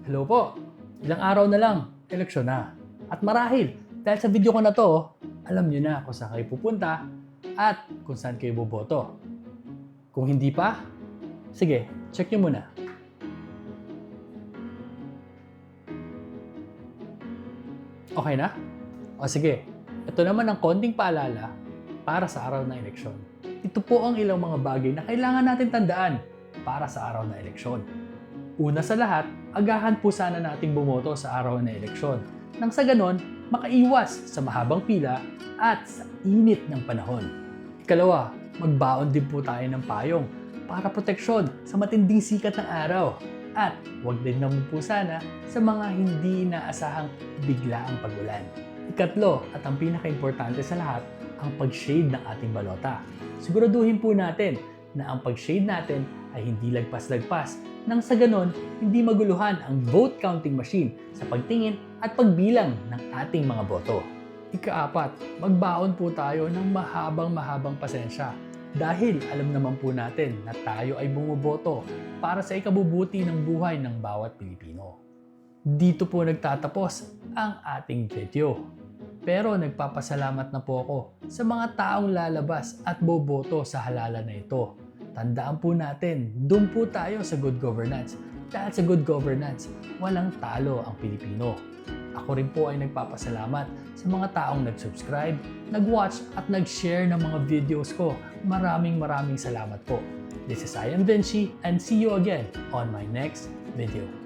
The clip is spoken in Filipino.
Hello po! Ilang araw na lang, eleksyon na. At marahil, dahil sa video ko na to, alam nyo na kung saan kayo pupunta at kung saan kayo boboto. Kung hindi pa, sige, check nyo muna. Okay na? O sige, ito naman ang konting paalala para sa araw ng eleksyon. Ito po ang ilang mga bagay na kailangan natin tandaan para sa araw ng eleksyon. Una sa lahat, agahan po sana nating bumoto sa araw ng eleksyon nang sa ganon, makaiwas sa mahabang pila at sa init ng panahon. Ikalawa, magbaon din po tayo ng payong para proteksyon sa matinding sikat ng araw. At huwag din naman po sana sa mga hindi inaasahang biglaang pag-ulan. Ikatlo, at ang pinaka-importante sa lahat, ang pag-shade ng ating balota. Siguraduhin po natin na ang pag-shade natin ay hindi lagpas-lagpas nang sa ganon, hindi maguluhan ang vote counting machine sa pagtingin at pagbilang ng ating mga boto. Ikaapat, magbaon po tayo ng mahabang pasensya dahil alam naman po natin na tayo ay bumuboto para sa ikabubuti ng buhay ng bawat Pilipino. Dito po nagtatapos ang ating video. Pero nagpapasalamat na po ako sa mga taong lalabas at boboto sa halalan na ito. Tandaan po natin, doon po tayo sa good governance. Dahil sa good governance, walang talo ang Pilipino. Ako rin po ay nagpapasalamat sa mga taong nag-subscribe, nag-watch at nag-share ng mga videos ko. Maraming salamat po. This is I am Vinci and see you again on my next video.